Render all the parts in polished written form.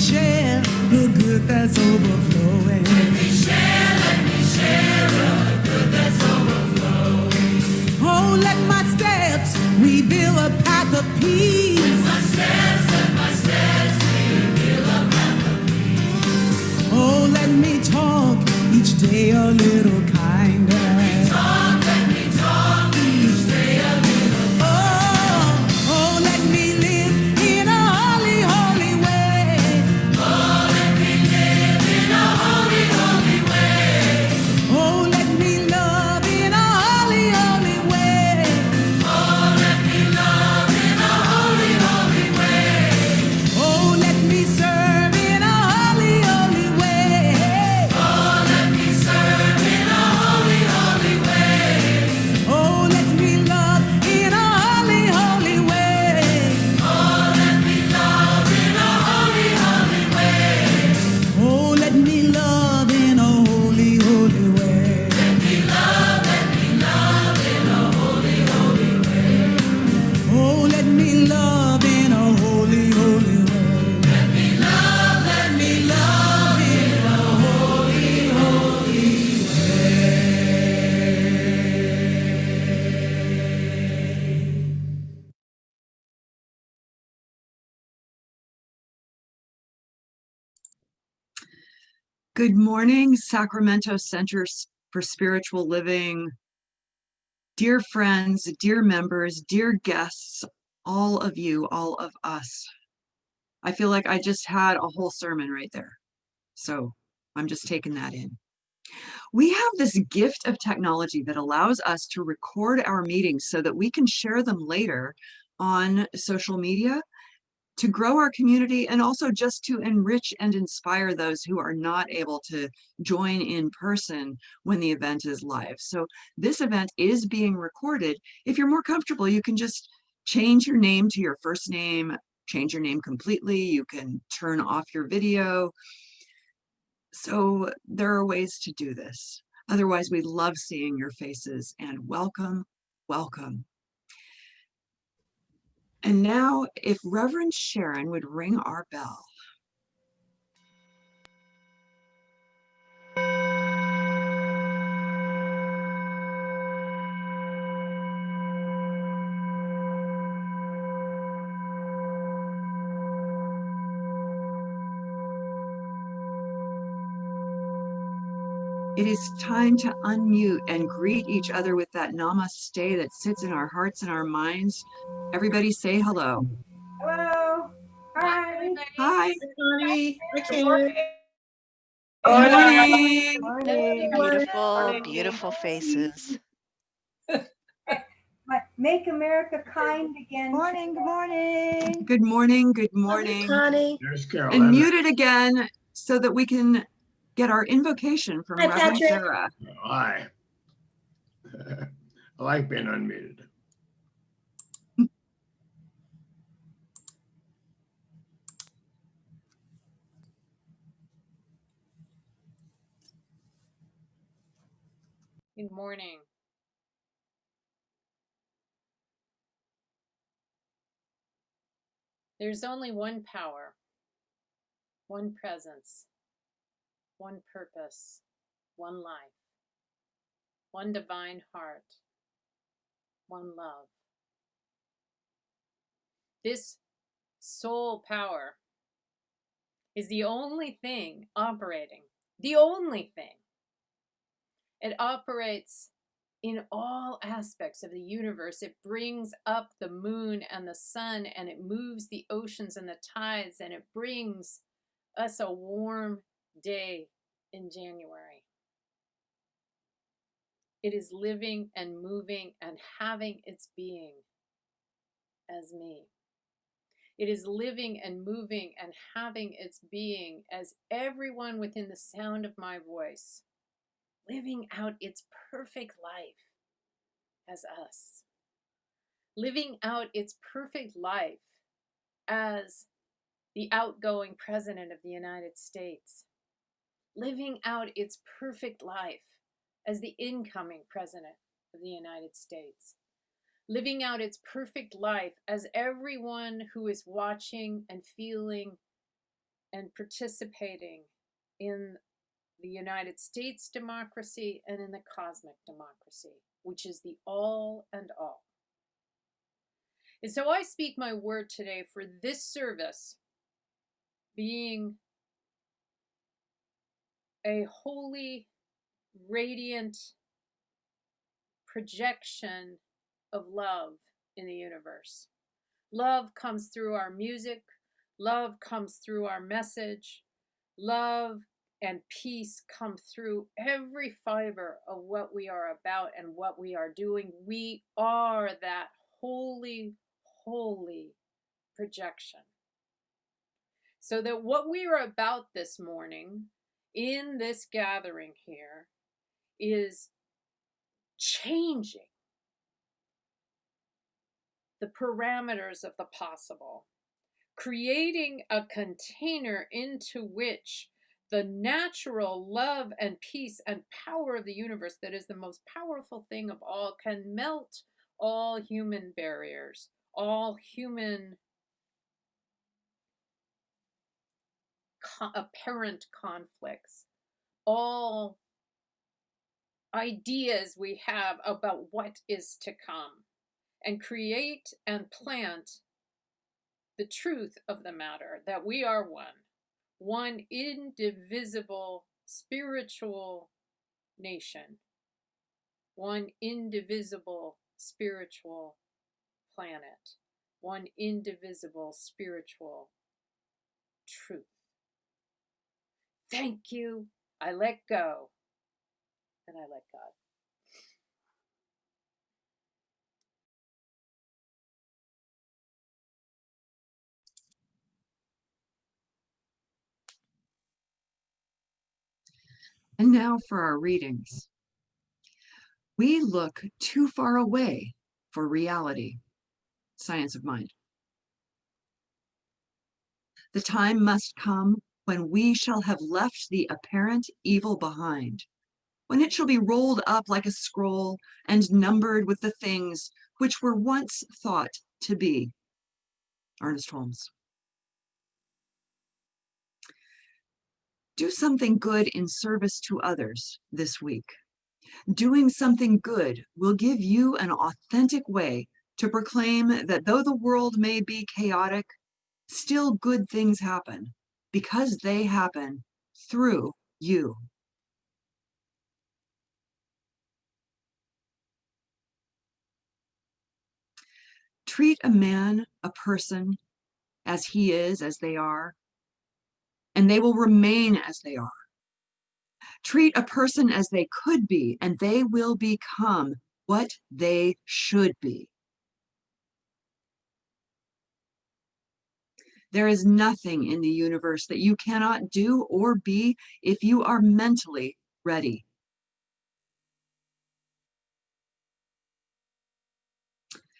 share the good that's overflowing. Let me share the good that's overflowing. Oh, let my steps reveal a path of peace. Let my steps reveal a path of peace. Oh, let me talk each day a little kinder. Let me talk each day a little kinder. Oh, let me live in a holy, holy way. Oh, let me live in a holy, holy way. Oh, let me love in a holy, holy way. Oh, let me love in a holy, holy way. Oh, let me serve in a holy, holy way. Oh, let me serve in a holy, holy way. Oh, let me love in a holy, holy way. Oh, let me love in a holy, holy way. Oh, let me love in a holy, holy way. Let me love in a holy, holy way. Oh, let me love in a holy, holy way. Let me love in a holy, holy way. Good morning, Sacramento Center for Spiritual Living. Dear friends, dear members, dear guests, all of you, all of us. I feel like I just had a whole sermon right there. So I'm just taking that in. We have this gift of technology that allows us to record our meetings so that we can share them later on social media to grow our community and also just to enrich and inspire those who are not able to join in person when the event is live. So this event is being recorded. If you're more comfortable, you can just change your name to your first name, change your name completely. You can turn off your video. So there are ways to do this. Otherwise, we love seeing your faces, and welcome, welcome. And now, if Reverend Sharon would ring our bell. It is time to unmute and greet each other with that namaste that sits in our hearts and our minds. Everybody say hello. Hello. Hi. Hi. Good Morning. Morning, beautiful, beautiful faces. Make America kind again. Morning, good morning. Good morning. Good morning. Connie. There's Carol. And mute it again so that we can get our invocation from Hi, Reverend Patrick. Sara. Hi. I like being unmuted. Good morning. There's only one power, one presence, one purpose, one life, one divine heart, one love. This soul power is the only thing operating, the only thing. It operates in all aspects of the universe. It brings up the moon and the sun, and it moves the oceans and the tides, and it brings us a warm day in January. It is living and moving and having its being as me. It is living and moving and having its being as everyone within the sound of my voice, living out its perfect life as us, living out its perfect life as the outgoing President of the United States, living out its perfect life as the incoming President of the United States, living out its perfect life as everyone who is watching and feeling and participating in the United States democracy and in the cosmic democracy, which is the all and all. And so I speak my word today for this service being a holy, radiant projection of love in the universe. Love comes through our music. Love comes through our message. Love and peace come through every fiber of what we are about and what we are doing. We are that holy, holy projection. So that what we are about this morning in this gathering here is changing the parameters of the possible, creating a container into which the natural love and peace and power of the universe, that is the most powerful thing of all, can melt all human barriers, all human apparent conflicts, all ideas we have about what is to come, and create and plant the truth of the matter that we are one indivisible spiritual nation, one indivisible spiritual planet, one indivisible spiritual truth. Thank you. I let go, and I let God. And now for our readings. We look too far away for reality. Science of Mind. The time must come when we shall have left the apparent evil behind, when it shall be rolled up like a scroll and numbered with the things which were once thought to be. Ernest Holmes. Do something good in service to others this week. Doing something good will give you an authentic way to proclaim that though the world may be chaotic, still good things happen because they happen through you. Treat a man, a person, as he is, as they are, and they will remain as they are. Treat a person as they could be, and they will become what they should be. There is nothing in the universe that you cannot do or be if you are mentally ready.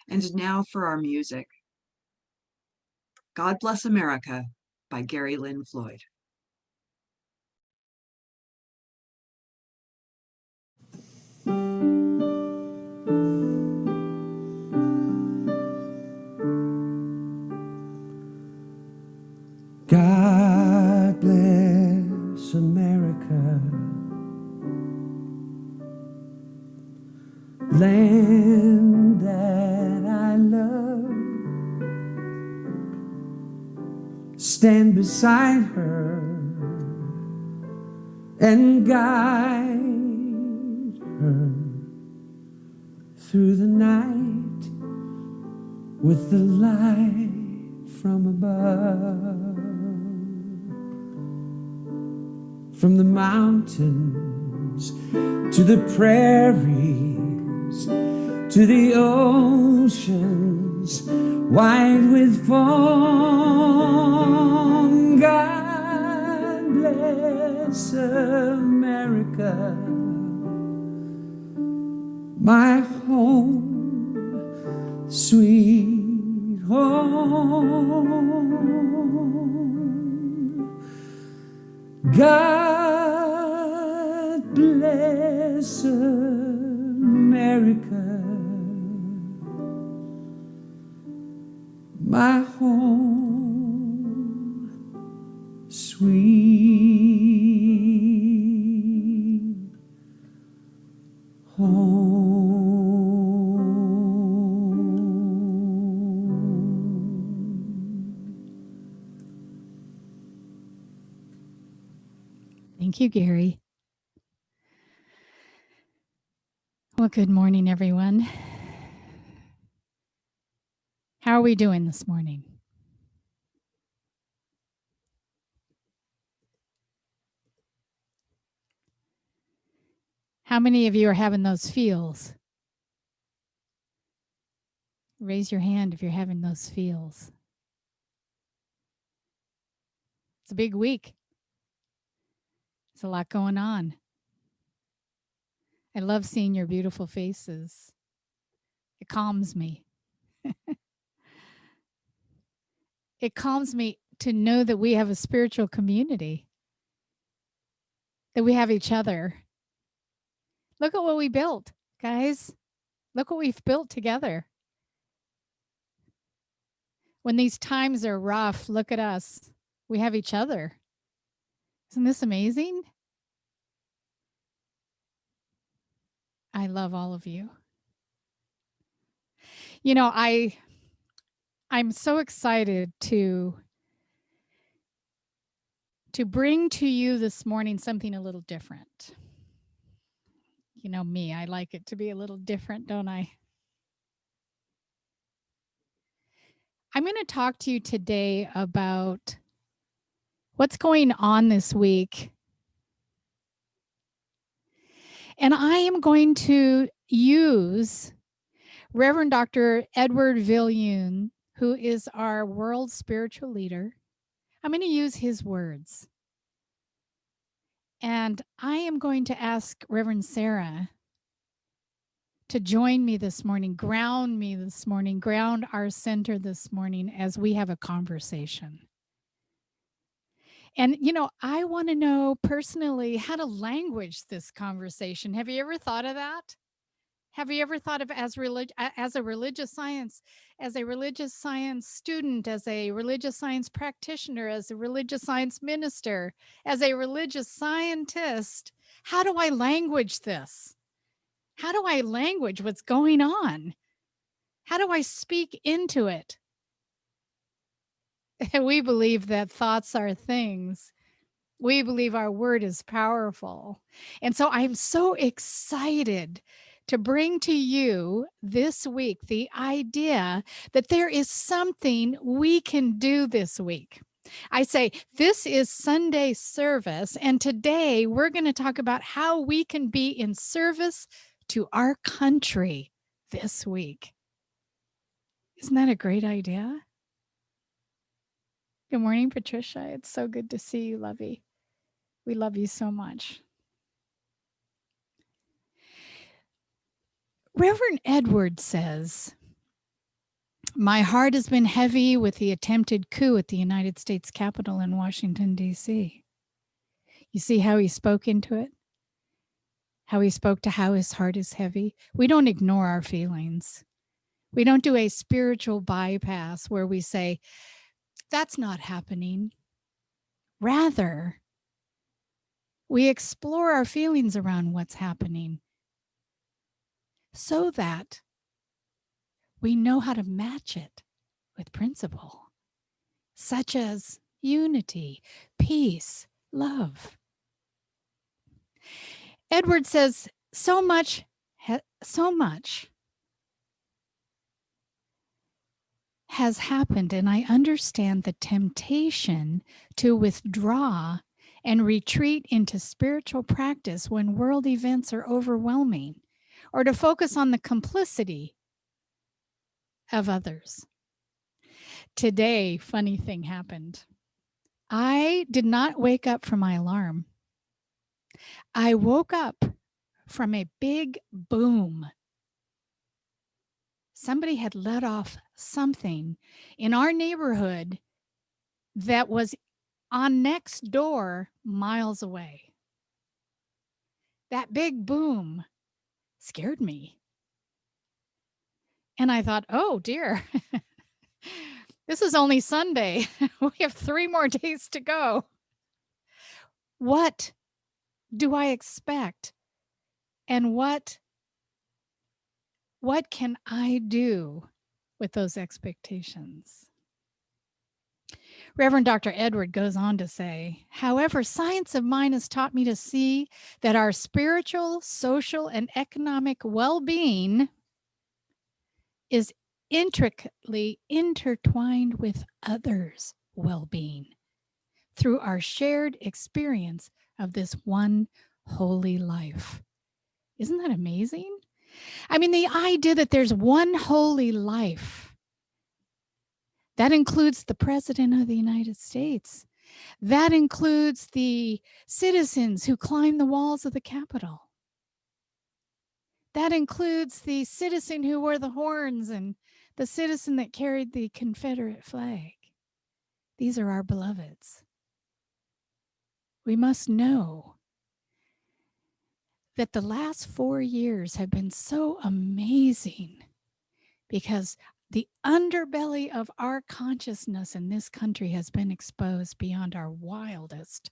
And now for our music. God Bless America by Gary Lynn Floyd. God bless America, land that I love. Stand beside her and guide her through the night with the light from above. From the mountains to the prairies, to the oceans wide with foam. God bless America, my home, sweet home. God bless America, my home, sweet home. Thank you, Gary. Well, good morning, everyone. How are we doing this morning? How many of you are having those feels? Raise your hand if you're having those feels. It's a big week. There's a lot going on. I love seeing your beautiful faces. It calms me. It calms me to know that we have a spiritual community, that we have each other. Look at what we built, guys. Look what we've built together. When these times are rough, look at us. We have each other. Isn't this amazing? I love all of you. You know, I'm so excited to bring to you this morning something a little different. You know me, I like it to be a little different, don't I? I'm going to talk to you today about what's going on this week. And I am going to use Reverend Dr. Edward Viljoen, who is our world spiritual leader. I'm going to use his words. And I am going to ask Reverend Sara to join me this morning, ground me this morning, ground our center this morning as we have a conversation. And, you know, I want to know personally how to language this conversation. Have you ever thought of that? Have you ever thought of as a religious science student, as a religious science practitioner, as a religious science minister, as a religious scientist? How do I language this? How do I language what's going on? How do I speak into it? We believe that thoughts are things. We believe our word is powerful. And so I'm so excited to bring to you this week the idea that there is something we can do this week. I say this is Sunday service, and today we're going to talk about how we can be in service to our country this week. Isn't that a great idea? Good morning, Patricia. It's so good to see you, Lovey. We love you so much. Reverend Edward says, "My heart has been heavy with the attempted coup at the United States Capitol in Washington, D.C." You see how he spoke into it? How he spoke to how his heart is heavy? We don't ignore our feelings. We don't do a spiritual bypass where we say, that's not happening. Rather, we explore our feelings around what's happening so that we know how to match it with principle, such as unity, peace, love. Edward says, so much has happened, and I understand the temptation to withdraw and retreat into spiritual practice when world events are overwhelming, or to focus on the complicity of others. Today, funny thing happened. I did not wake up from my alarm. I woke up from a big boom. Somebody had let off something in our neighborhood that was on next door, miles away. That big boom scared me. And I thought, oh dear, this is only Sunday. We have 3 more days to go. What do I expect? And what can I do with those expectations? Reverend Dr. Edward goes on to say, however, science of mind has taught me to see that our spiritual, social, and economic well-being is intricately intertwined with others' well-being through our shared experience of this one holy life. Isn't that amazing? I mean, the idea that there's one holy life that includes the President of the United States. That includes the citizens who climbed the walls of the Capitol. That includes the citizen who wore the horns and the citizen that carried the Confederate flag. These are our beloveds. We must know that the last 4 years have been so amazing because the underbelly of our consciousness in this country has been exposed beyond our wildest,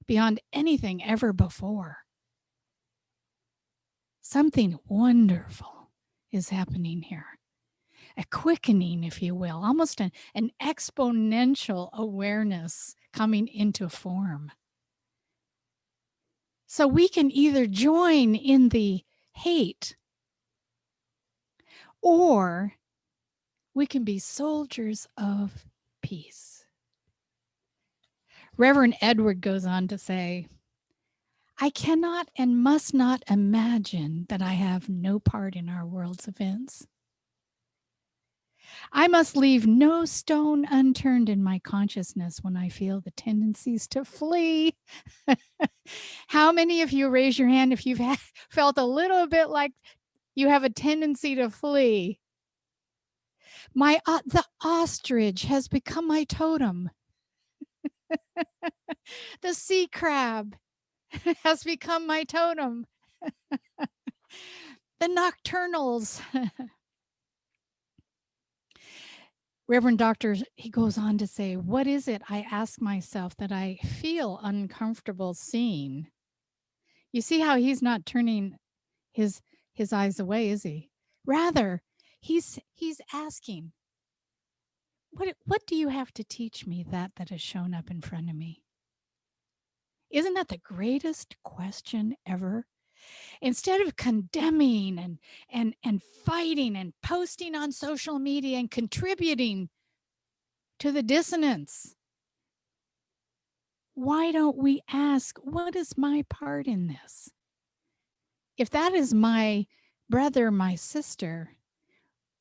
beyond anything ever before. Something wonderful is happening here. A quickening, if you will, almost an exponential awareness coming into form. So we can either join in the hate or we can be soldiers of peace. Reverend Edward goes on to say, I cannot and must not imagine that I have no part in our world's events. I must leave no stone unturned in my consciousness when I feel the tendencies to flee. How many of you raise your hand if you've felt a little bit like you have a tendency to flee? The ostrich has become my totem. The sea crab has become my totem. The nocturnals. Reverend Doctor, he goes on to say, what is it, I ask myself, that I feel uncomfortable seeing? You see how he's not turning his eyes away, is he? Rather, he's asking, what do you have to teach me that has shown up in front of me? Isn't that the greatest question ever? Instead of condemning and fighting and posting on social media and contributing to the dissonance, why don't we ask, what is my part in this? If that is my brother, my sister,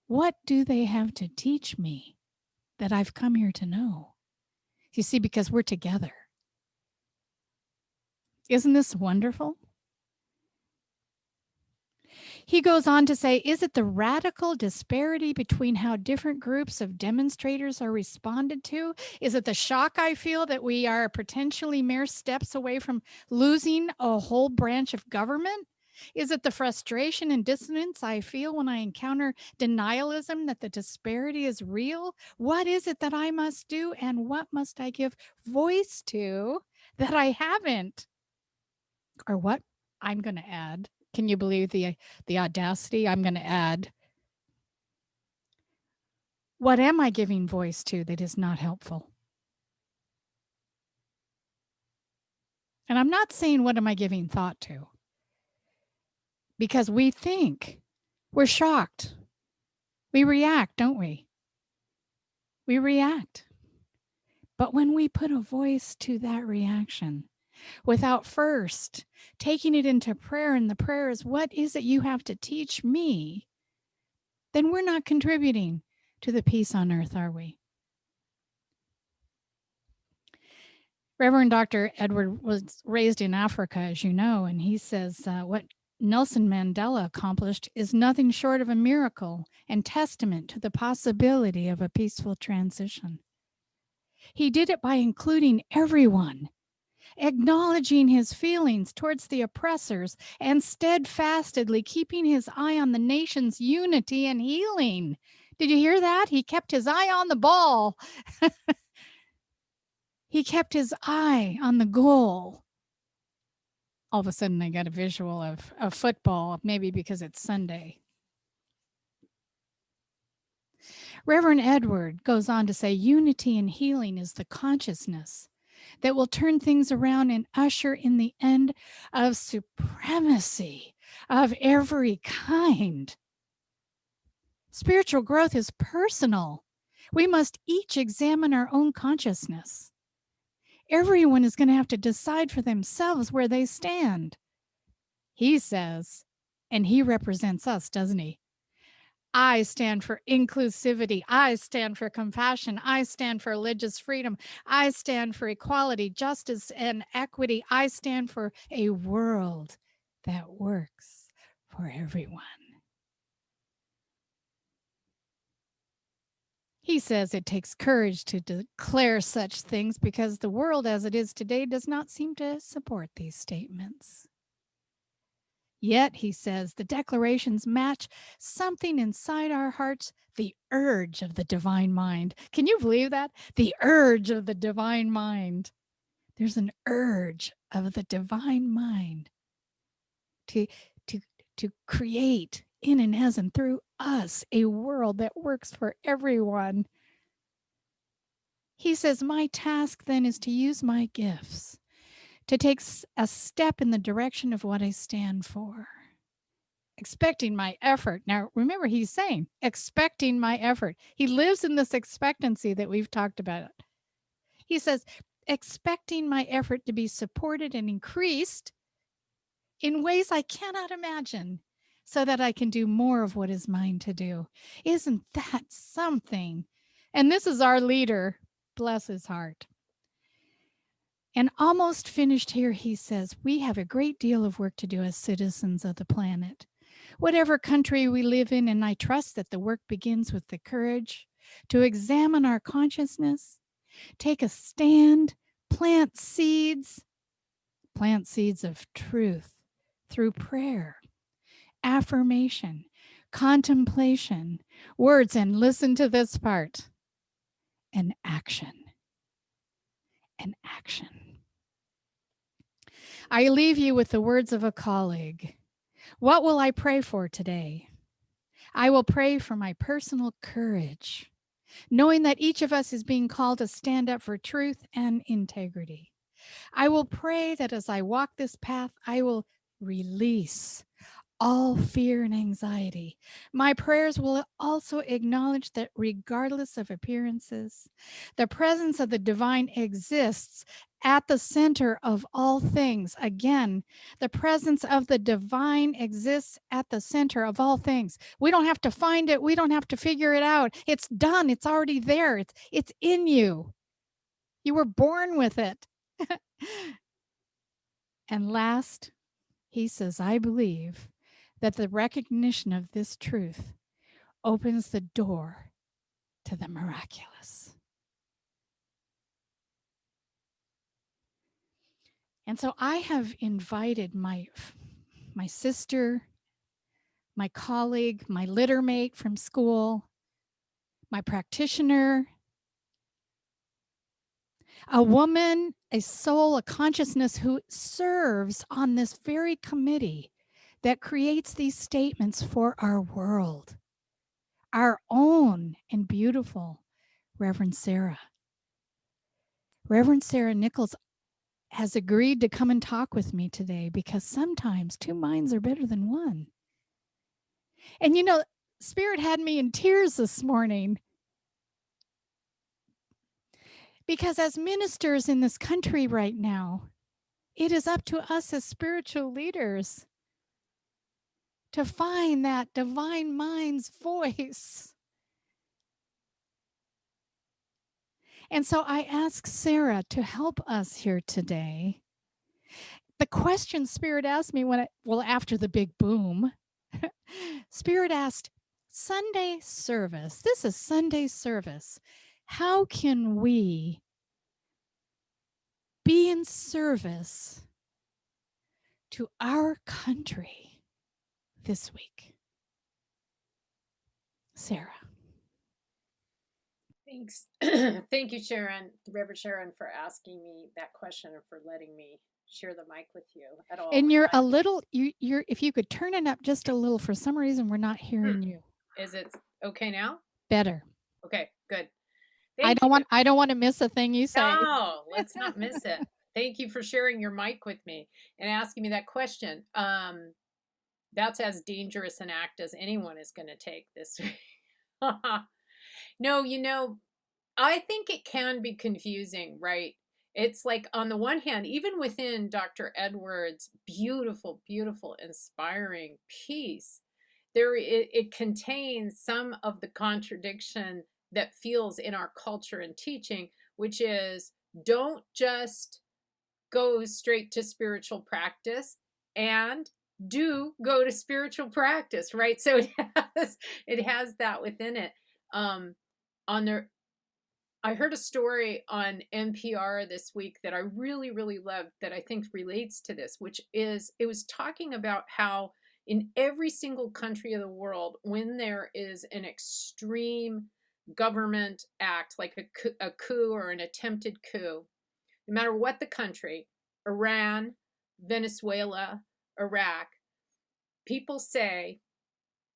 what do they have to teach me that I've come here to know? You see, because we're together. Isn't this wonderful? He goes on to say, is it the radical disparity between how different groups of demonstrators are responded to? Is it the shock I feel that we are potentially mere steps away from losing a whole branch of government? Is it the frustration and dissonance I feel when I encounter denialism that the disparity is real? What is it that I must do, and what must I give voice to that I haven't? Or what I'm going to add. Can you believe the audacity? I'm going to add, what am I giving voice to that is not helpful? And I'm not saying what am I giving thought to? Because we think, we're shocked. We react, don't we? We react. But when we put a voice to that reaction, without first taking it into prayer, and the prayer is, what is it you have to teach me? Then we're not contributing to the peace on earth, are we? Reverend Dr. Edward was raised in Africa, as you know, and he says what Nelson Mandela accomplished is nothing short of a miracle and testament to the possibility of a peaceful transition. He did it by including everyone, acknowledging his feelings towards the oppressors, and steadfastly keeping his eye on the nation's unity and healing. Did you hear that? He kept his eye on the ball. He kept his eye on the goal All of a sudden, I got a visual of football, maybe because it's Sunday. Reverend Edward goes on to say, unity and healing is the consciousness that will turn things around and usher in the end of supremacy of every kind. Spiritual growth is personal. We must each examine our own consciousness. Everyone is going to have to decide for themselves where they stand. He says, and he represents us, doesn't he? I stand for inclusivity. I stand for compassion. I stand for religious freedom. I stand for equality, justice, and equity. I stand for a world that works for everyone. He says it takes courage to declare such things because the world as it is today does not seem to support these statements. Yet, he says, the declarations match something inside our hearts, the urge of the divine mind. Can you believe that? The urge of the divine mind. There's an urge of the divine mind to create in and as and through us a world that works for everyone. He says, my task then is to use my gifts to take a step in the direction of what I stand for. Expecting my effort. Now, remember, he's saying, expecting my effort. He lives in this expectancy that we've talked about. He says, expecting my effort to be supported and increased in ways I cannot imagine so that I can do more of what is mine to do. Isn't that something? And this is our leader, bless his heart. And almost finished here, he says, we have a great deal of work to do as citizens of the planet. Whatever country we live in, and I trust that the work begins with the courage to examine our consciousness, take a stand, plant seeds of truth through prayer, affirmation, contemplation, words, and listen to this part, and action. And action. I leave you with the words of a colleague. What will I pray for today? I will pray for my personal courage, knowing that each of us is being called to stand up for truth and integrity. I will pray that as I walk this path, I will release all fear and anxiety. My prayers will also acknowledge that regardless of appearances, the presence of the divine exists at the center of all things. Again, the presence of the divine exists at the center of all things. We don't have to find it. We don't have to figure it out. It's done. It's already there. It's in you. You were born with it. And last, he says, I believe that the recognition of this truth opens the door to the miraculous. And so I have invited my sister, my colleague, my litter mate from school, my practitioner, a woman, a soul, a consciousness who serves on this very committee that creates these statements for our world, our own and beautiful Reverend Sara. Reverend Sara Nichols has agreed to come and talk with me today because sometimes two minds are better than one. And you know, Spirit had me in tears this morning because as ministers in this country right now, it is up to us as spiritual leaders to find that divine mind's voice. And so I asked Sara to help us here today. The question Spirit asked me after the big boom, Spirit asked, Sunday service, this is Sunday service. How can we be in service to our country this week? Sara. Thanks. Thank you, Sharon, Reverend Sharon, for asking me that question and for letting me share the mic with you at all. And you're a little, you're, if you could turn it up just a little, for some reason, we're not hearing you. Is it okay now? Better. Okay, good. I don't want to miss a thing you say. No, let's not miss it. Thank you for sharing your mic with me and asking me that question. That's as dangerous an act as anyone is going to take this week. No, I think it can be confusing, right? It's like, on the one hand, even within Dr. Edwards' beautiful, beautiful, inspiring piece, it contains some of the contradiction that feels in our culture and teaching, which is, don't just go straight to spiritual practice, and do go to spiritual practice, right? So it has that within it. On the I heard a story on NPR this week that I really, really loved, that I think relates to this, which is, it was talking about how in every single country of the world, when there is an extreme government act, like a coup or an attempted coup, no matter what the country, Iran, Venezuela, Iraq, people say,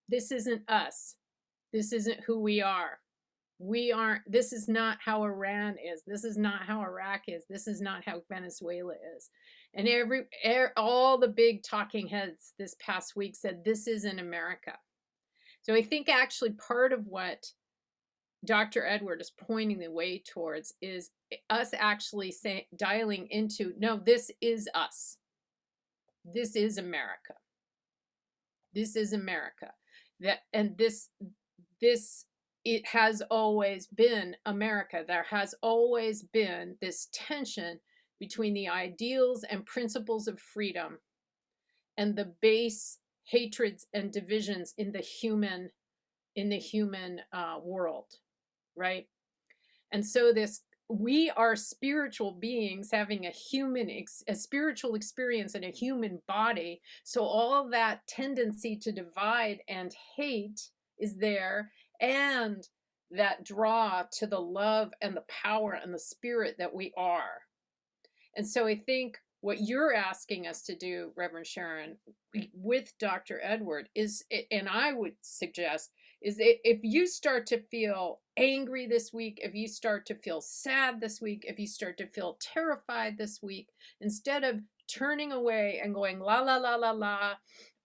this isn't us. This isn't who we are. We aren't, this is not how Iran is. This is not how Iraq is. This is not how Venezuela is. And all the big talking heads this past week said, this isn't America. So I think actually part of what Dr. Edward is pointing the way towards is us actually dialing into, no, this is us. This is America. This is America. It has always been America. There has always been this tension between the ideals and principles of freedom and the base hatreds and divisions in the human world, right? And so we are spiritual beings having a spiritual experience in a human body. So all that tendency to divide and hate is there, and that draw to the love and the power and the spirit that we are. And so I think what you're asking us to do, Reverend Sharon, with Dr. Edward is, and I would suggest, is if you start to feel angry this week, if you start to feel sad this week, if you start to feel terrified this week, instead of turning away and going la la la la la,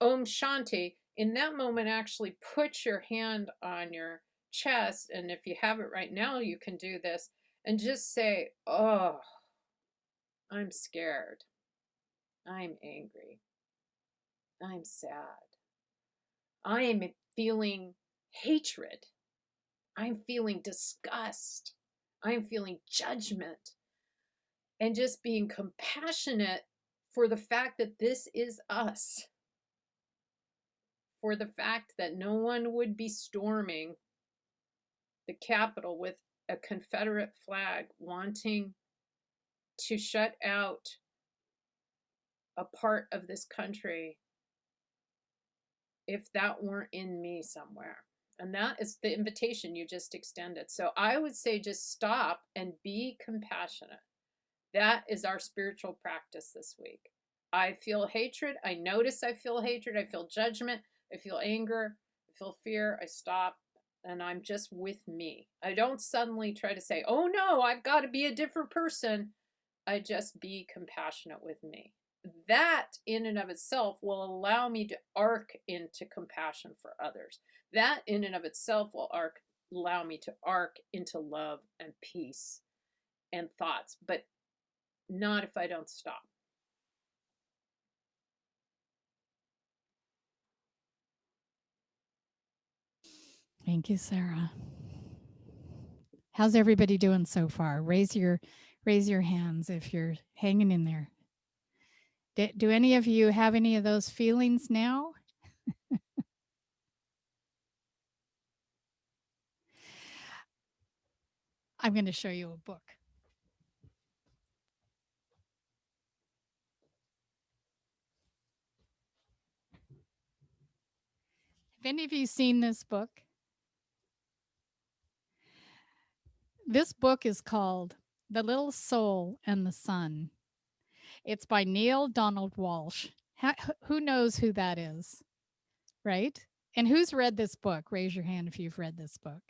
Om Shanti, in that moment, actually put your hand on your chest, and if you have it right now, you can do this, and just say, oh, I'm scared. I'm angry. I'm sad. I am feeling hatred. I'm feeling disgust. I'm feeling judgment. And just being compassionate for the fact that this is us. For the fact that no one would be storming the Capitol with a Confederate flag, wanting to shut out a part of this country if that weren't in me somewhere. And that is the invitation you just extended. So I would say, just stop and be compassionate. That is our spiritual practice this week. I feel hatred. I notice I feel hatred. I feel judgment. I feel anger. I feel fear. I stop, and I'm just with me. I don't suddenly try to say, oh no, I've got to be a different person. I just be compassionate with me. That in and of itself will allow me to arc into compassion for others. That in and of itself will allow me to arc into love and peace and thoughts, but not if I don't stop. Thank you, Sara. How's everybody doing so far? Raise your hands if you're hanging in there. Do any of you have any of those feelings now? I'm going to show you a book. Have any of you seen this book? This book is called The Little Soul and the Sun. It's by Neil Donald Walsh. Who knows who that is, right? And who's read this book? Raise your hand if you've read this book.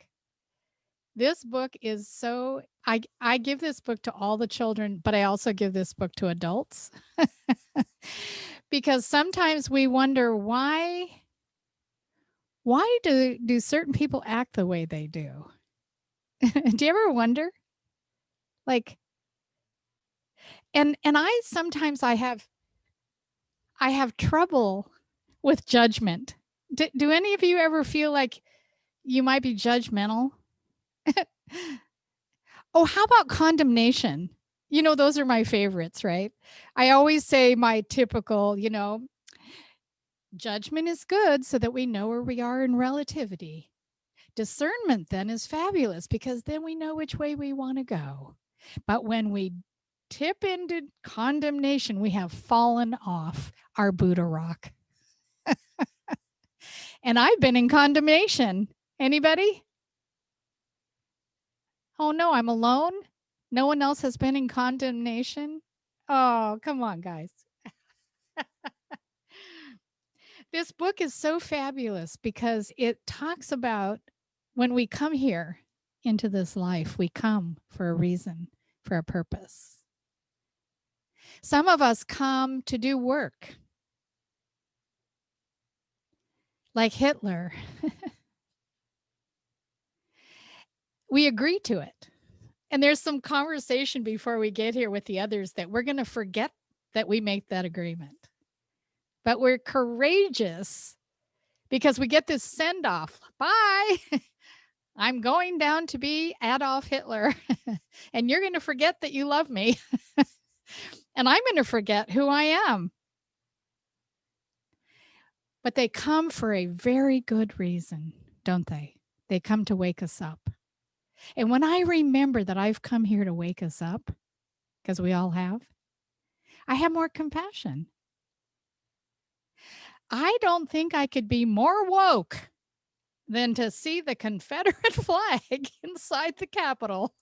This book is so, I give this book to all the children, but I also give this book to adults. Because sometimes we wonder why do certain people act the way they do? Do you ever wonder? Like, and I sometimes I have trouble with judgment. Do any of you ever feel like you might be judgmental? Oh, how about condemnation? You know, those are my favorites, right? I always say my typical, judgment is good so that we know where we are in relativity. Discernment then is fabulous because then we know which way we want to go. But when we tip into condemnation, we have fallen off our Buddha rock. And I've been in condemnation. Anybody? Oh no, I'm alone? No one else has been in condemnation? Oh, come on, guys. This book is so fabulous because it talks about when we come here into this life, we come for a reason, for a purpose. Some of us come to do work, like Hitler. We agree to it. And there's some conversation before we get here with the others that we're going to forget that we make that agreement. But we're courageous because we get this send off. Bye. I'm going down to be Adolf Hitler. And you're going to forget that you love me. And I'm going to forget who I am. But they come for a very good reason, don't they? They come to wake us up. And when I remember that I've come here to wake us up, because we all have, I have more compassion. I don't think I could be more woke than to see the Confederate flag inside the Capitol.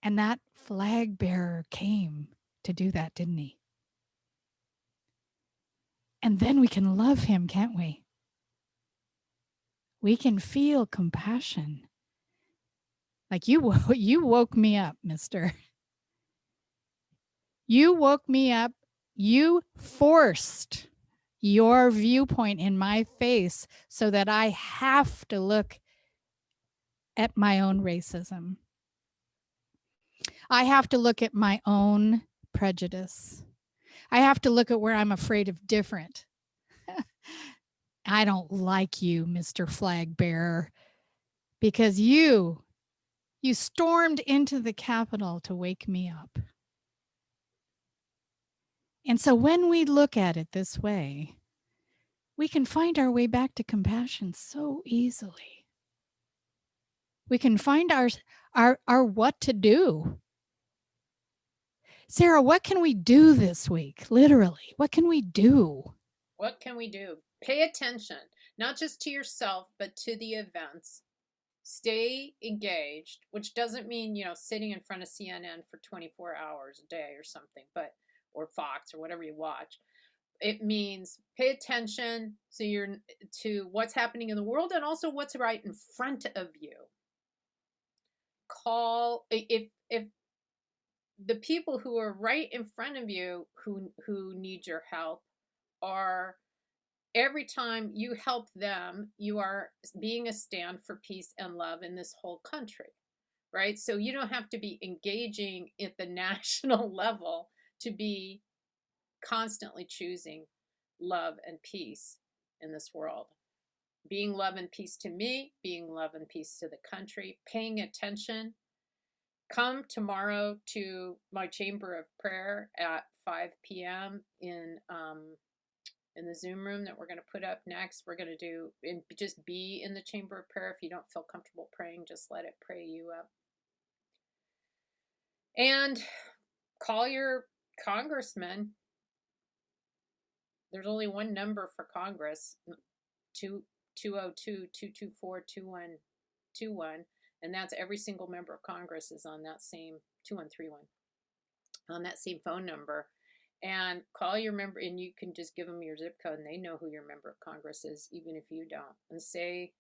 And that flag bearer came to do that, didn't he? And then we can love him, can't we? We can feel compassion. Like you woke me up, mister. You woke me up. You forced your viewpoint in my face so that I have to look at my own racism. I have to look at my own prejudice. I have to look at where I'm afraid of different. I don't like you, Mr. Flag Bearer, because you stormed into the Capitol to wake me up. And so when we look at it this way, we can find our way back to compassion so easily. We can find our what to do. Sarah, what can we do this week? Literally, what can we do? What can we do? Pay attention, not just to yourself, but to the events. Stay engaged, which doesn't mean, sitting in front of CNN for 24 hours a day or something, or Fox or whatever you watch. It means pay attention to what's happening in the world and also what's right in front of you. Call if the people who are right in front of you who need your help are, every time you help them, you are being a stand for peace and love in this whole country, right? So you don't have to be engaging at the national level to be constantly choosing love and peace in this world. Being love and peace to me, being love and peace to the country, paying attention. Come tomorrow to my chamber of prayer at 5 p.m. in the Zoom room that we're going to put up next. We're going to do, and just be in the chamber of prayer. If you don't feel comfortable praying, just let it pray you up. And call your congressman. There's only one number for Congress, 202-224-2121. And that's every single member of Congress is on that same 2131, on that same phone number. And call your member, and you can just give them your zip code, and they know who your member of Congress is, even if you don't. And say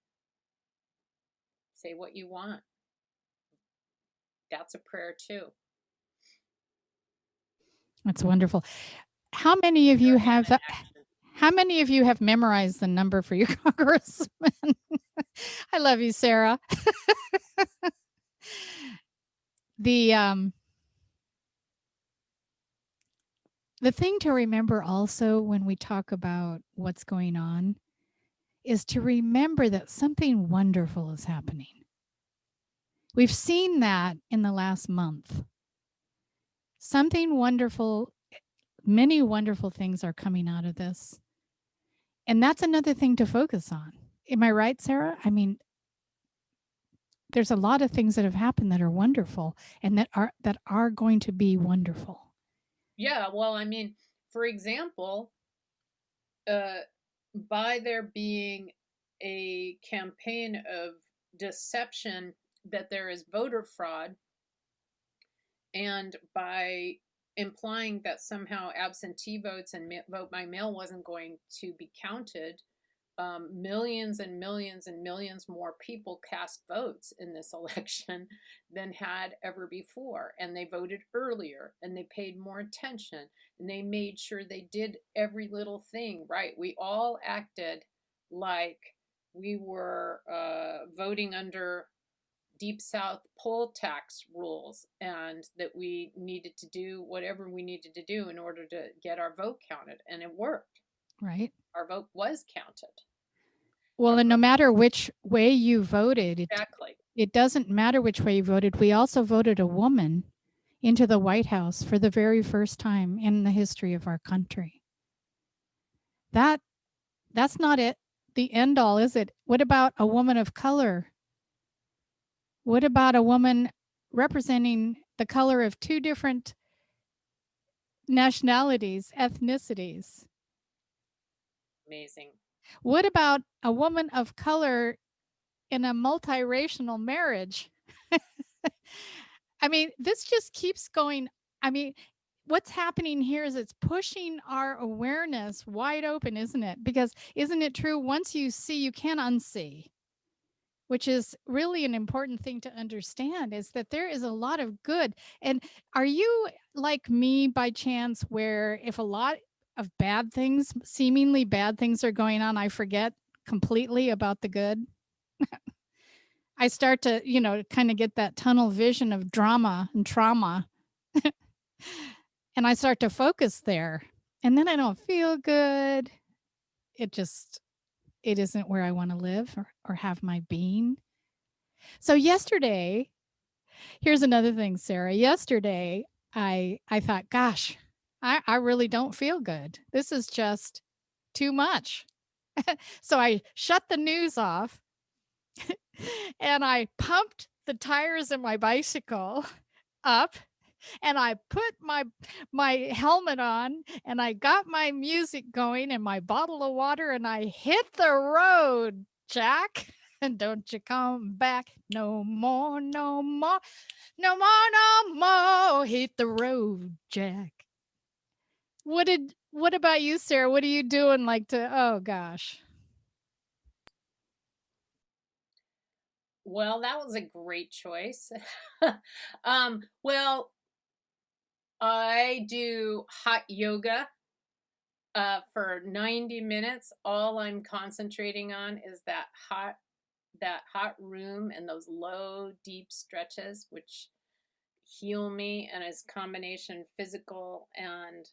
what you want. That's a prayer too. That's wonderful. How many of you have Action. how many of you have memorized the number for your congressman? I love you, Sarah. The thing to remember also when we talk about what's going on is to remember that something wonderful is happening. We've seen that in the last month. Something wonderful, many wonderful things are coming out of this. And that's another thing to focus on. Am I right, Sarah? I mean, there's a lot of things that have happened that are wonderful and that are going to be wonderful. Yeah, well, I mean, for example, by there being a campaign of deception that there is voter fraud, and by implying that somehow absentee votes and vote by mail wasn't going to be counted, millions and millions and millions more people cast votes in this election than had ever before. And they voted earlier, and they paid more attention, and they made sure they did every little thing right. We all acted like we were voting under Deep South poll tax rules, and that we needed to do whatever we needed to do in order to get our vote counted. And it worked. Right. Our vote was counted. Well, and no matter which way you voted, Exactly. it doesn't matter which way you voted. We also voted a woman into the White House for the very first time in the history of our country. That's not it, the end all, is it? What about a woman of color? What about a woman representing the color of two different nationalities, ethnicities? Amazing. What about a woman of color in a multiracial marriage? I mean, this just keeps going. I mean, what's happening here is it's pushing our awareness wide open, isn't it? Because isn't it true? Once you see, you can't unsee, which is really an important thing to understand, is that there is a lot of good. And are you like me by chance, where if a lot of bad things, seemingly bad things are going on, I forget completely about the good? I start to, kind of get that tunnel vision of drama and trauma. And I start to focus there. And then I don't feel good. It isn't where I want to live or have my being. So yesterday, here's another thing, Sarah. Yesterday, I thought, gosh, I really don't feel good. This is just too much. So I shut the news off and I pumped the tires of my bicycle up, and I put my helmet on, and I got my music going and my bottle of water, and I hit the road, Jack. And don't you come back no more, no more, no more, no more. Hit the road, Jack. What about you, Sarah? What are you doing oh gosh. Well, that was a great choice. Well, I do hot yoga for 90 minutes. All I'm concentrating on is that hot room and those low, deep stretches, which heal me, and is combination physical and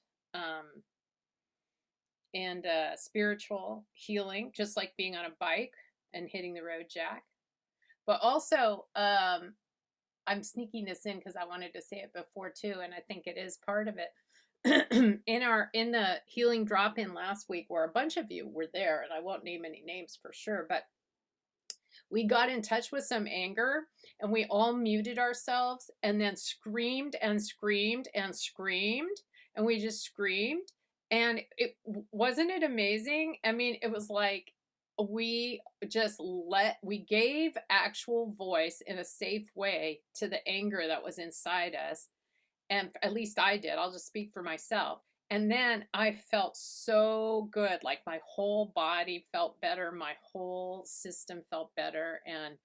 spiritual healing, just like being on a bike and hitting the road, Jack. But also, I'm sneaking this in because I wanted to say it before too, and I think it is part of it. in the healing drop-in last week, where a bunch of you were there, and I won't name any names for sure, but we got in touch with some anger, and we all muted ourselves and then screamed and screamed and screamed, and we just screamed. And wasn't it amazing? I mean, it was like we gave actual voice in a safe way to the anger that was inside us. And at least I did. I'll just speak for myself. And then I felt so good. Like my whole body felt better. My whole system felt better. And,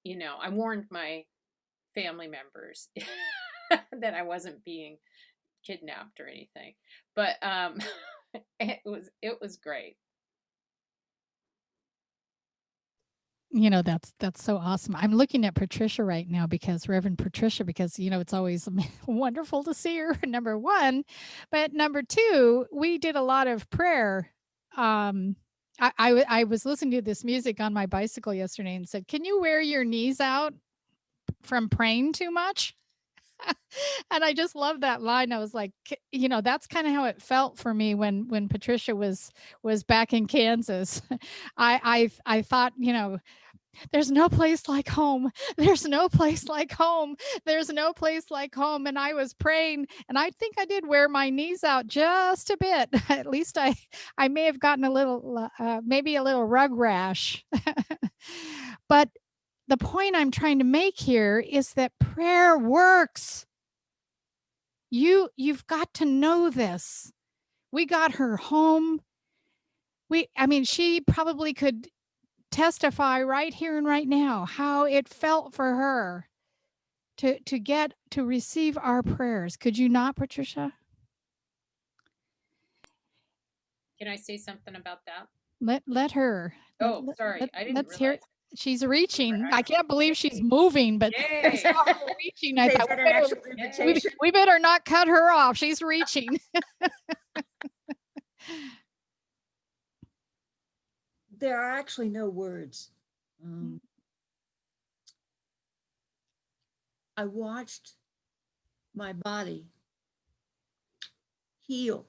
I warned my family members that I wasn't being kidnapped or anything. But it was great. That's so awesome. I'm looking at Patricia right now because Reverend Patricia, because it's always wonderful to see her, number one. But number two, we did a lot of prayer. I was listening to this music on my bicycle yesterday and said, "Can you wear your knees out from praying too much?" And I just love that line. I was like, that's kind of how it felt for me when Patricia was back in Kansas. I thought, there's no place like home. There's no place like home. There's no place like home. And I was praying, and I think I did wear my knees out just a bit. At least I may have gotten a little, maybe a little rug rash. But the point I'm trying to make here is that prayer works. You've got to know this. We got her home. She probably could testify right here and right now how it felt for her to receive our prayers. Could you not, Patricia? Can I say something about that? Let her. Oh, sorry. I didn't Let's hear realize. it. She's reaching. I can't believe she's moving, but I saw her reaching. I Is thought that an actual invitation? we better not cut her off. She's reaching. There are actually no words. I watched my body heal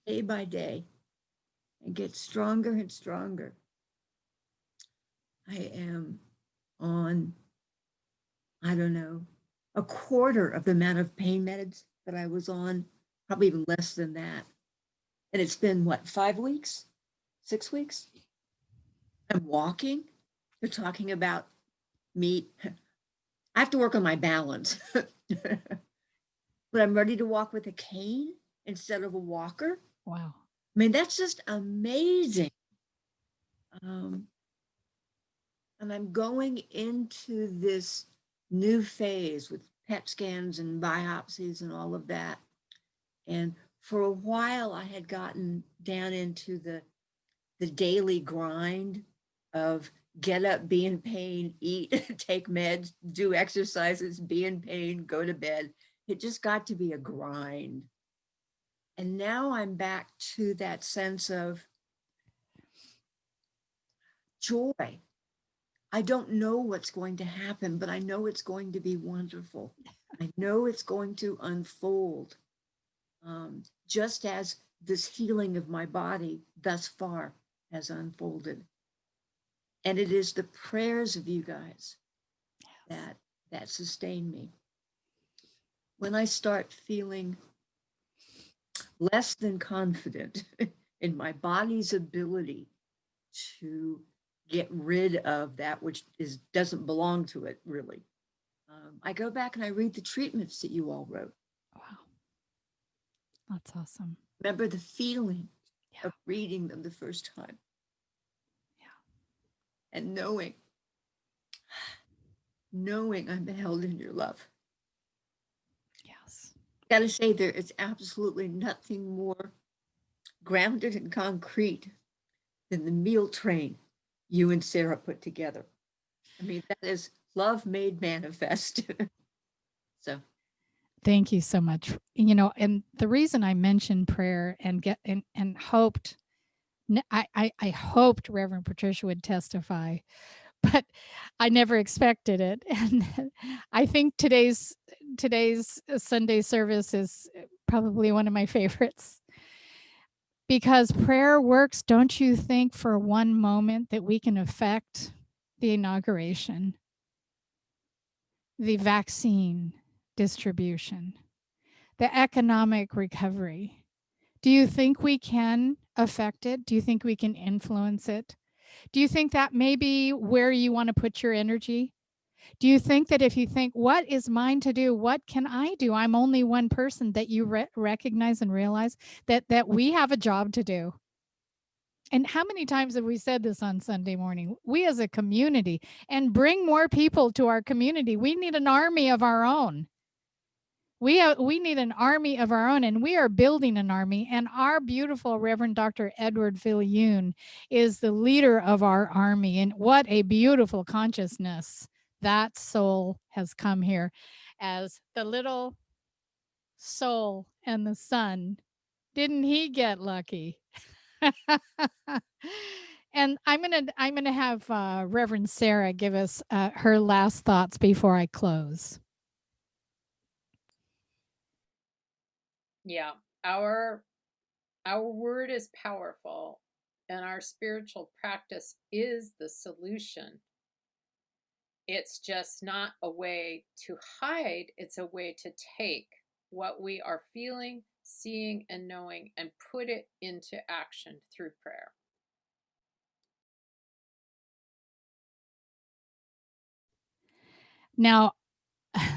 day by day and get stronger and stronger. I am on, I don't know, a quarter of the amount of pain meds that I was on, probably even less than that. And it's been what, 5 weeks, 6 weeks? I'm walking. They're talking about me. I have to work on my balance, but I'm ready to walk with a cane instead of a walker. Wow. I mean, that's just amazing. And I'm going into this new phase with PET scans and biopsies and all of that. And for a while, I had gotten down into the daily grind of get up, be in pain, eat, take meds, do exercises, be in pain, go to bed. It just got to be a grind. And now I'm back to that sense of joy. I don't know what's going to happen, but I know it's going to be wonderful. I know it's going to unfold, just as this healing of my body thus far has unfolded. And it is the prayers of you guys that sustain me. When I start feeling less than confident in my body's ability to get rid of that which doesn't belong to it, really, I go back and I read the treatments that you all wrote. Wow. That's awesome. Remember the feeling of reading them the first time. And knowing I'm held in your love. Yes. Gotta say, there is absolutely nothing more grounded and concrete than the meal train you and Sara put together. I mean, that is love made manifest. So thank you so much. And the reason I mentioned prayer and hoped, I hoped Reverend Patricia would testify, but I never expected it. And I think today's Sunday service is probably one of my favorites, because prayer works. Don't you think for one moment that we can affect the inauguration, the vaccine distribution, the economic recovery? Do you think we can affect it? Do you think we can influence it? Do you think that may be where you want to put your energy? Do you think that if you think, what is mine to do? What can I do? I'm only one person, that you recognize and realize that we have a job to do. And how many times have we said this on Sunday morning? We as a community, and bring more people to our community. We need an army of our own. We need an army of our own, and we are building an army. And our beautiful Reverend Dr. Edward Viljoen is the leader of our army. And what a beautiful consciousness that soul has come here as the little soul and the sun. Didn't he get lucky? And I'm gonna have Reverend Sara give us her last thoughts before I close. Yeah, our word is powerful, and our spiritual practice is the solution. It's just not a way to hide, it's a way to take what we are feeling, seeing, and knowing and put it into action through prayer. Now,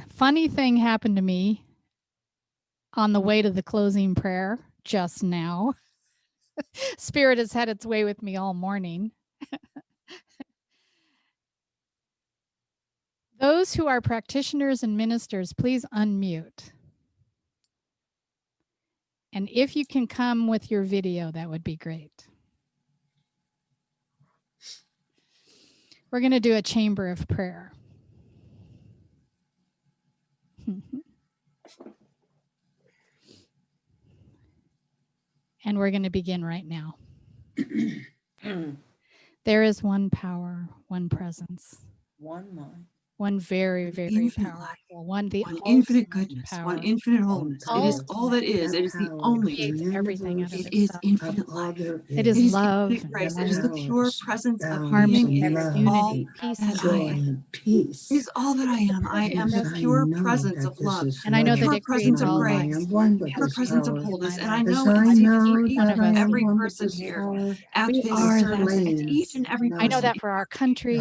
funny thing happened to me on the way to the closing prayer just now. Spirit has had its way with me all morning. Those who are practitioners and ministers, please unmute. And if you can come with your video, that would be great. We're going to do a chamber of prayer. And we're going to begin right now. There is one power, one presence, One mind, one very, very infinite powerful, life, one the one infinite ultimate goodness, power. one infinite wholeness. It is all that is. It is the only Creates truth. everything out of It is itself. infinite life. It is It is love infinite grace. It is and the pure presence of harmony, being. It is all unity, peace, that and I joy. am. peace. It is all that I am. I am the pure presence of love, And I know the that pure it creates presence of all grace, life. the pure presence of wholeness. And I know As and I see know for each one that of and us. I am every one with person this here power, at We this are that service, and lanes, each and every I know person. that for our country,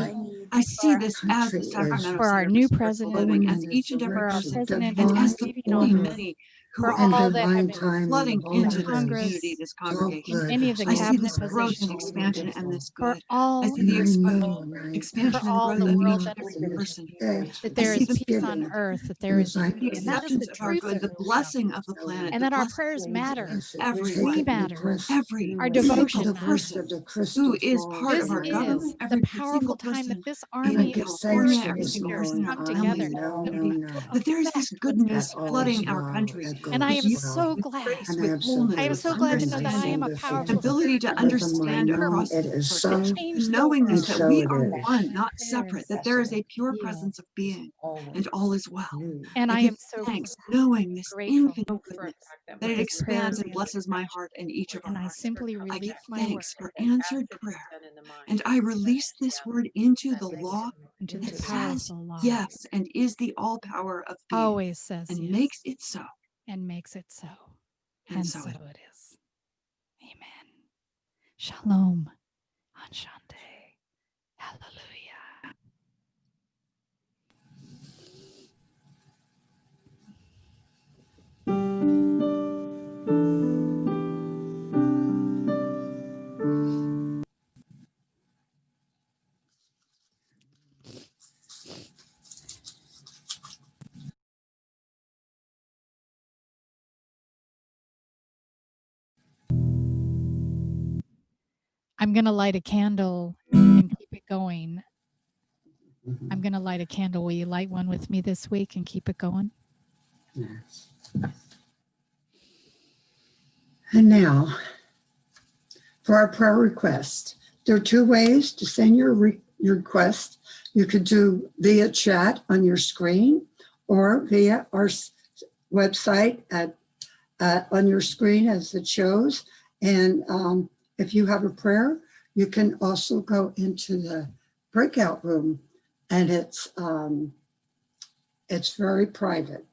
I see this as the country Sacramento for our Center new for Spiritual president, Living, going as in each and the every for our direction person, of president and who's as divine the leading many, all order this, many who for are and all that have divine been timing. flooding All into of this this, community, Congress, this so congregation. in good, any of it's the I see all cabinet this good, growth it's and positions, all expansion and wonderful. this for good. I all see the And I know, and I expansion and all growth the of world each that and is every good, person here. that I there see is the peace on Thanksgiving, earth, that there and is as I unity. the And that is acceptance the of our truth good, of the this show. blessing of the planet, And the that our blessing prayers matter. as it of take We everyone, it and matter. press every Our through single devotion the voice person of the who crystal is part of This our falling. government, is the every single powerful time that person this And I in army of give spirit thanks California, for every this single leaders person in our knowing. come I together families, in our know, to communities, that there is this affect what's goodness that all necessary. is flooding our well, country that And I with goes am beauty, so well. with glad. grace, And I with have said I wholeness, am with words so and glad to things know I that I say am understanding, a before. and powerful ability to And with a mind understand known, across it the is board, to so, change and the knowing and this, world. that so we it are is. one, My not separate, prayers that there is a pure heal. presence of being, and Always all is well. new. And I I give am so thanks, knowing this grateful infinite For a goodness, fact that that that it my this prayer expands is and answered. blesses my heart and each of our And I hearts. simply I give release my thanks words for that answered acid is prayer, done in the mind. and I release this word into the law into that the says powerful law. yes and is the all power of being, Always says and yes makes it so. and makes it so. And And so so it it is. Amen. Shalom. Anshante. Hallelujah. I'm going to light a candle and keep it going. I'm going to light a candle. Will you light one with me this week and keep it going? Yes. And now, for our prayer request, there are two ways to send your request. You could do via chat on your screen or via our website on your screen as it shows. And if you have a prayer, you can also go into the breakout room, and it's very private.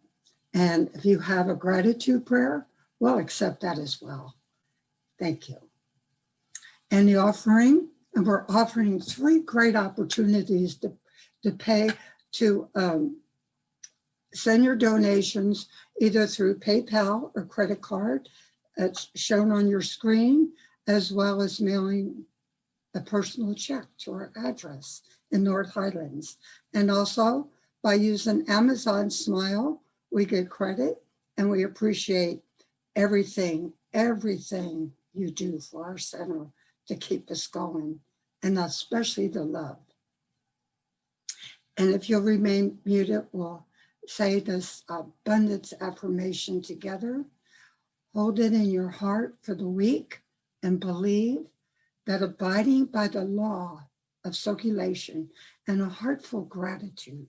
And if you have a gratitude prayer, we'll accept that as well. Thank you. And the offering And we're offering 3 great opportunities to pay to send your donations either through PayPal or credit card. It's shown on your screen, as well as mailing a personal check to our address in North Highlands. And also by using Amazon Smile, we get credit, and we appreciate everything you do for our center to keep us going, and especially the love. And if you'll remain muted, we'll say this abundance affirmation together. Hold it in your heart for the week and believe that abiding by the law of circulation and a heartful gratitude,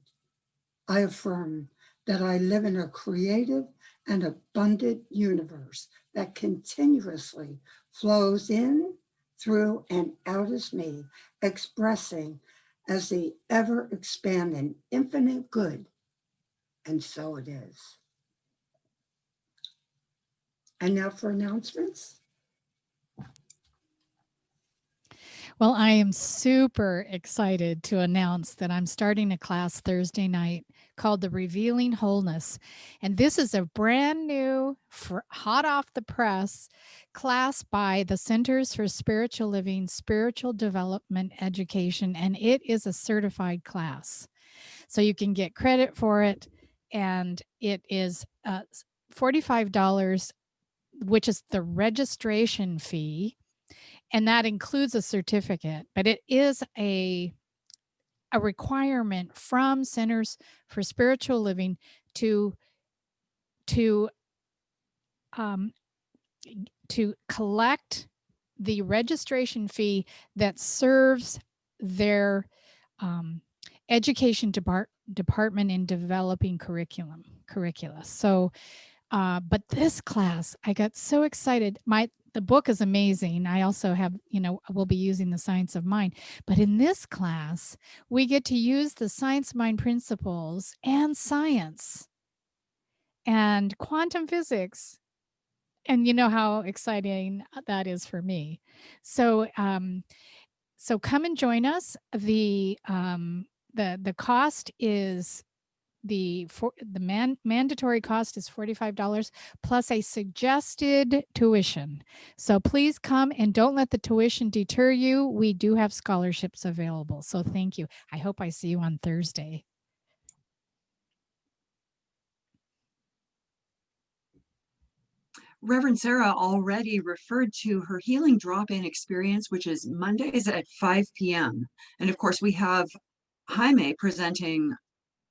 I affirm that I live in a creative and abundant universe that continuously flows in, through, and out as me, expressing as the ever-expanding infinite good. And so it is. And now for announcements. Well, I am super excited to announce that I'm starting a class Thursday night called The Revealing Wholeness. And this is a brand new, hot off the press class by the Centers for Spiritual Living, Spiritual Development Education, and it is a certified class. So you can get credit for it, and it is $45, which is the registration fee. And that includes a certificate, but it is a requirement from Centers for Spiritual Living to collect the registration fee that serves their education department in developing curricula. So, but this class, I got so excited. The book is amazing. I also have, we'll be using the science of mind. But in this class, we get to use the science mind principles and science and quantum physics. And you know how exciting that is for me. So, so come and join us. The cost is mandatory cost is $45 plus a suggested tuition. So please come and don't let the tuition deter you. We do have scholarships available. So thank you. I hope I see you on Thursday. Reverend Sara already referred to her healing drop-in experience, which is Mondays at 5 p.m. And of course, we have Jaime presenting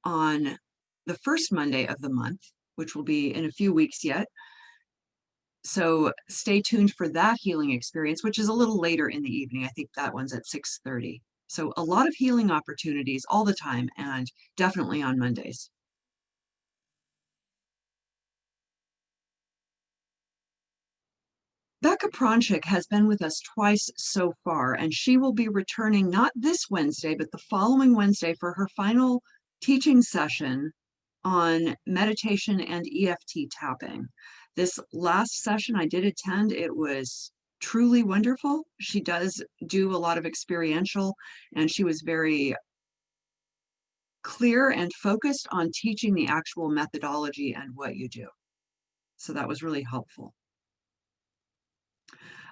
on the first Monday of the month, which will be in a few weeks yet. So stay tuned for that healing experience, which is a little later in the evening. I think that one's at 6:30. So a lot of healing opportunities all the time, and definitely on Mondays. Becca Pronchik has been with us twice so far, and she will be returning not this Wednesday, but the following Wednesday for her final teaching session on meditation and EFT tapping. This last session I did attend. It was truly wonderful. She does do a lot of experiential, and she was very clear and focused on teaching the actual methodology and what you do. So that was really helpful.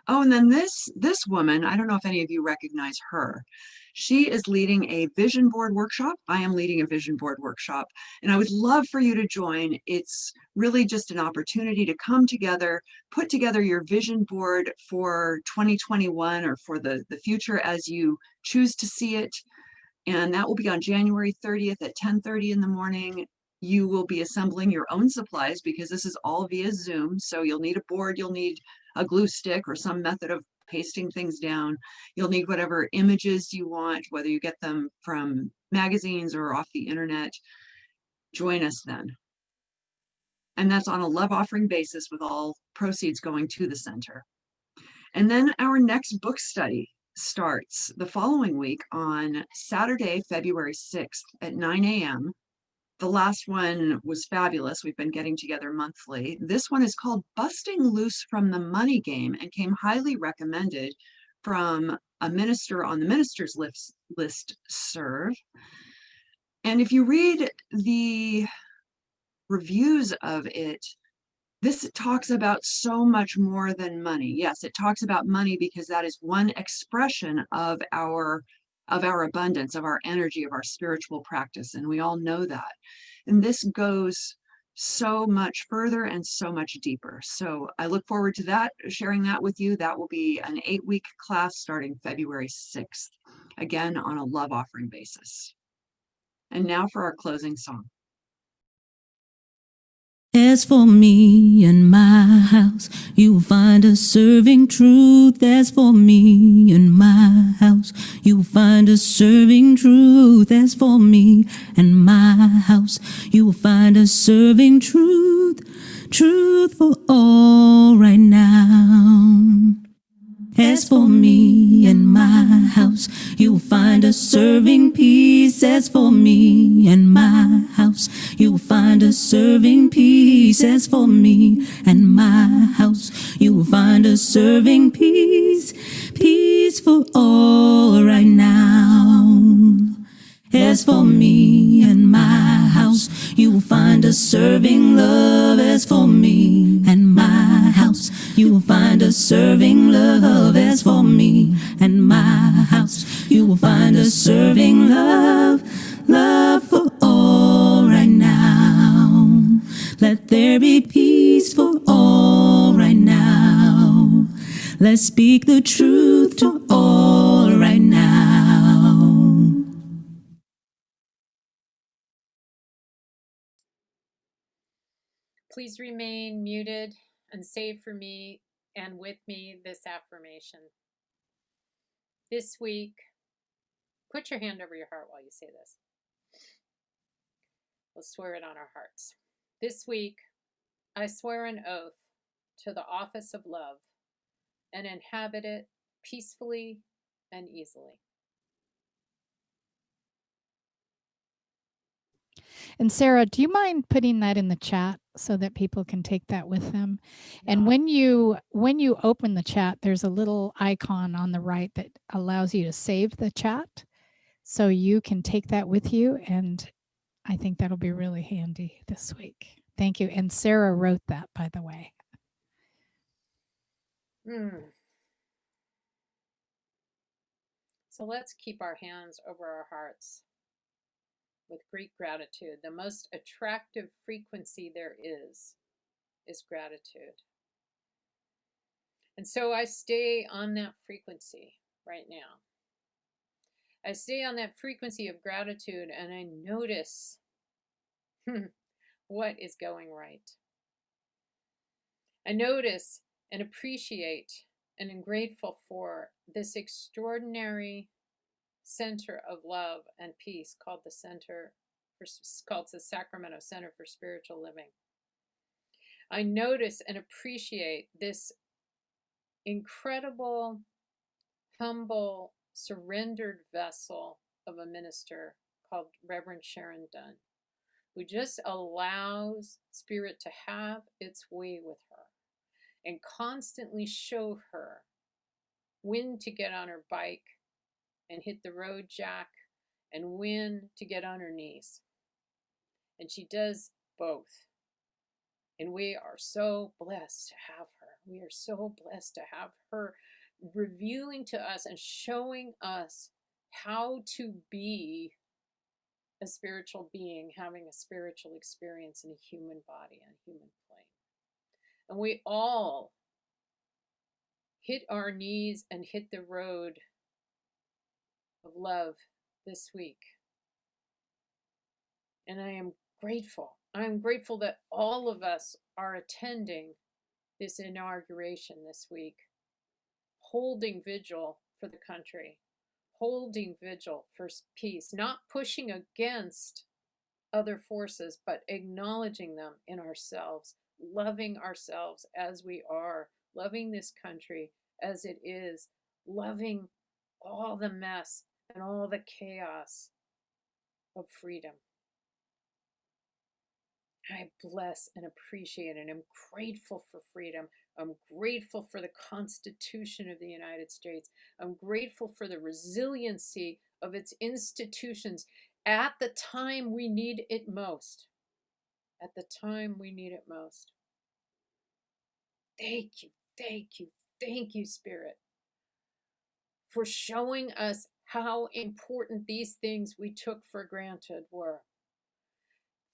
Oh, and then this woman, I don't know if any of you recognize her. She is leading a vision board workshop. I am leading a vision board workshop, and I would love for you to join. It's really just an opportunity to come together, put together your vision board for 2021 or for the future as you choose to see it. And that will be on January 30th at 10:30 in the morning. You will be assembling your own supplies because this is all via Zoom. So you'll need a board, you'll need a glue stick or some method of pasting things down. You'll need whatever images you want, whether you get them from magazines or off the internet. Join us then. And that's on a love offering basis with all proceeds going to the center. And then our next book study starts the following week on Saturday, February 6th at 9 a.m. The last one was fabulous. We've been getting together monthly. This one is called Busting Loose from the Money Game and came highly recommended from a minister on the ministers list serve. And if you read the reviews of it, this talks about so much more than money. Yes, it talks about money because that is one expression of our abundance, of our energy, of our spiritual practice, and we all know that. And this goes so much further and so much deeper. So I look forward to that, sharing that with you. That will be an 8-week class starting February 6th, again on a love offering basis. And now for our closing song. As for me and my house, you will find us serving truth. As for me and my house, you will find us serving truth. As for me and my house, you will find us serving truth. Truth for all right now. As for me and my house, you'll find us serving peace. As for me and my house, you'll find us serving peace. As for me and my house, you'll find us serving peace. Peace for all right now. As for me and my house, you will find us serving love. As for me and my house, you will find us serving love. As for me and my house, you will find us serving love. Love for all right now. Let there be peace for all right now. Let's speak the truth to all right now. Please remain muted and say for me and with me this affirmation. This week, put your hand over your heart while you say this. We'll swear it on our hearts. This week, I swear an oath to the office of love and inhabit it peacefully and easily. And Sara, do you mind putting that in the chat so that people can take that with them? And when you open the chat, there's a little icon on the right that allows you to save the chat. So you can take that with you. And I think that'll be really handy this week. Thank you. And Sara wrote that, by the way. So let's keep our hands over our hearts with great gratitude. The most attractive frequency there is gratitude. And so I stay on that frequency right now. I stay on that frequency of gratitude and I notice what is going right. I notice and appreciate and am grateful for this extraordinary center of love and peace called the Sacramento Center for Spiritual Living. I notice and appreciate this incredible, humble, surrendered vessel of a minister called Reverend Sharon Dunn, who just allows Spirit to have its way with her and constantly show her when to get on her bike and hit the road jack and when to get on her knees. And she does both. And we are so blessed to have her. We are so blessed to have her revealing to us and showing us how to be a spiritual being, having a spiritual experience in a human body and human plane. And we all hit our knees and hit the road of love this week. And I am grateful. I'm grateful that all of us are attending this inauguration this week, holding vigil for the country, holding vigil for peace, not pushing against other forces, but acknowledging them in ourselves, loving ourselves as we are, loving this country as it is, loving all the mess and all the chaos of freedom. I bless and appreciate and am grateful for freedom. I'm grateful for the Constitution of the United States. I'm grateful for the resiliency of its institutions at the time we need it most. At the time we need it most. Thank you, thank you, thank you, Spirit, for showing us how important these things we took for granted were.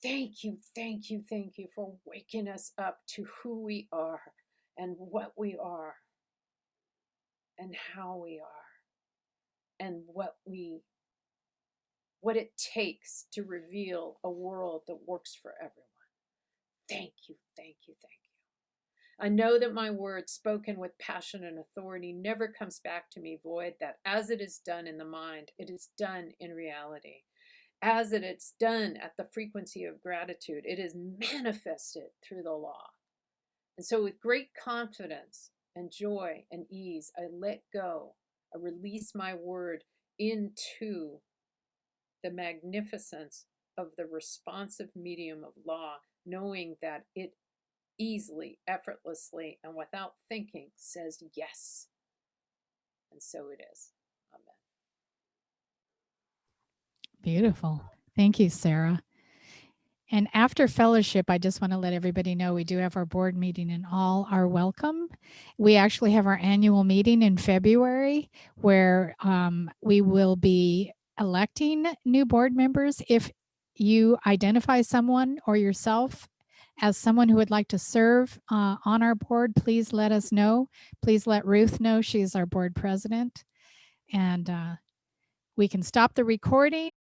Thank you, thank you, thank you for waking us up to who we are and what we are and how we are and what it takes to reveal a world that works for everyone. Thank you, thank you, thank you. I know that my word spoken with passion and authority never comes back to me void, that as it is done in the mind, it is done in reality. As it is done at the frequency of gratitude, it is manifested through the law. And so with great confidence and joy and ease, I let go. I release my word into the magnificence of the responsive medium of law, knowing that it easily, effortlessly, and without thinking says yes. And so it is. Amen. Beautiful. Thank you, Sara. And after fellowship, I just want to let everybody know we do have our board meeting and all are welcome. We actually have our annual meeting in February where we will be electing new board members. If you identify someone or yourself as someone who would like to serve on our board, please let us know. Please let Ruth know. She's our board president. And we can stop the recording.